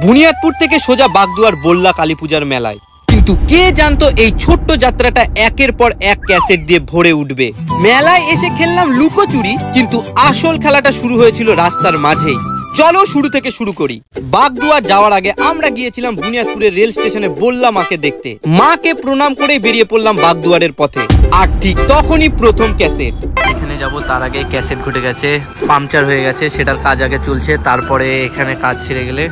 বুনিয়াদপুর থেকে সোজা বাগদুয়ার বল্লা কালী পূজার মেলায়। কিন্তু কে জানতো এই ছোট্ট যাত্রাটা একের পর এক ক্যাসেট দিয়ে ভরে উঠবে। মেলায় এসে খেললাম লুকোচুরি, কিন্তু আসল খেলাটা শুরু হয়েছিল রাস্তার মাঝেই। চলো শুরু থেকে শুরু করি। বাগদুয়ার যাওয়ার আগে আমরা গিয়েছিলাম বুনিয়াদপুরের রেল স্টেশনে বল্লা মাকে দেখতে। মাকে প্রণাম করে বেরিয়ে পড়লাম বাগদুয়ারের পথে। আর ঠিক তখনই প্রথম ক্যাসেট। এখানে যাব, তার আগে ক্যাসেট ঘটে গেছে, পাংচার হয়ে গেছে, সেটার কাজ আগে চলছে, তারপরে এখানে কাজ সেরে গেলে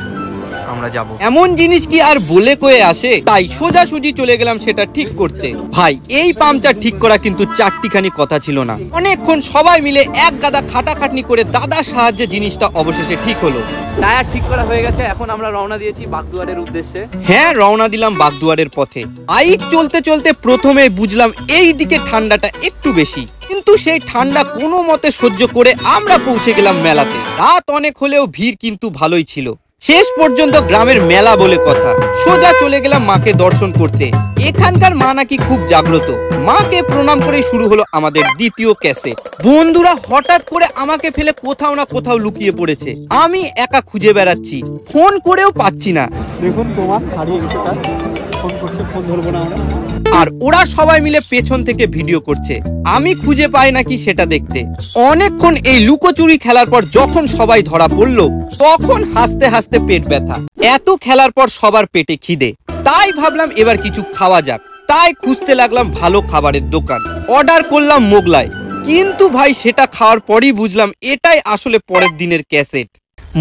আমরা যাব। এমন জিনিস কি আর বলে কয়ে আসে, তাই সোজাসুজি চলে গেলাম সেটা ঠিক করতে। ভাই এই পাংচার ঠিক করা কিন্তু চারটিখানি কথা ছিল না, অনেকক্ষণ সবাই মিলে এক গাদা খাটাখাটনি করে দাদার সাহায্যে জিনিসটা অবশেষে ঠিক হলো। টায়ার ঠিক করা হয়ে গেছে, এখন আমরা রওনা দিয়েছি বাগদুয়ারের উদ্দেশ্যে। হ্যাঁ, রওনা দিলাম বাগদুয়ারের পথে। বাইক চলতে চলতে প্রথমে বুঝলাম এই দিকে ঠান্ডাটা একটু বেশি, কিন্তু সেই ঠান্ডা কোনো মতে সহ্য করে আমরা পৌঁছে গেলাম মেলাতে। রাত অনেক হলেও ভিড় কিন্তু ভালোই ছিল। শেষ পর্যন্ত গ্রামের মেলা বলে কথা। সোজা চলে গেলাম মাকে দর্শন করতে। এখানকার মা নাকি খুব জাগ্রত। মাকে প্রণাম করে শুরু হলো আমাদের দ্বিতীয় ক্যাসেট। বন্ধুরা হঠাৎ করে আমাকে ফেলে কোথাও না কোথাও লুকিয়ে পড়েছে। আমি একা খুঁজে বেড়াচ্ছি, ফোন করেও পাচ্ছি না। দেখুন তোমার হারিয়ে গেছে, তার ফোন করছে, ফোন ধরবো না আমরা। আর ওরা সবাই মিলে পেছন থেকে ভিডিও করছে, আমি খুঁজে পাই নাকি সেটা দেখতে। অনেকক্ষণ এই লুকোচুরি খেলার পর যখন সবাই ধরা পড়লো, তখন হাসতে হাসতে পেট ব্যথা। এত খেলার পর সবার পেটে খিদে, তাই ভাবলাম এবার কিছু খাওয়া যাক। তাই খুঁজতে লাগলাম ভালো খাবারের দোকান। অর্ডার করলাম মোগলাই, কিন্তু ভাই সেটা খাওয়ার পরই বুঝলাম এটাই আসলে পরের দিনের ক্যাসেট।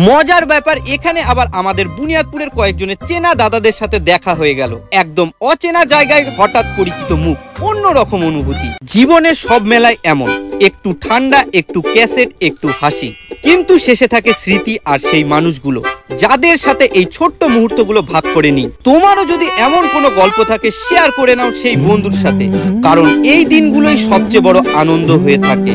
মজার ব্যাপার, এখানে আবার আমাদের বুনিয়াদপুরের কয়েকজনের চেনা দাদাদের সাথে দেখা হয়ে গেল। একদম অচেনা জায়গায় হঠাৎ পরিচিত মুখ, অন্যরকম অনুভূতি। জীবনের সব মেলায় এমন, একটু ঠান্ডা, একটু ক্যাসেট, একটু হাসি, কিন্তু শেষে থাকে স্মৃতি আর সেই মানুষগুলো যাদের সাথে এই ছোট্ট মুহূর্তগুলো ভাগ করে নিই। তোমারও যদি এমন কোনো গল্প থাকে শেয়ার করে নাও সেই বন্ধুর সাথে, কারণ এই দিনগুলোই সবচেয়ে বড় আনন্দ হয়ে থাকে।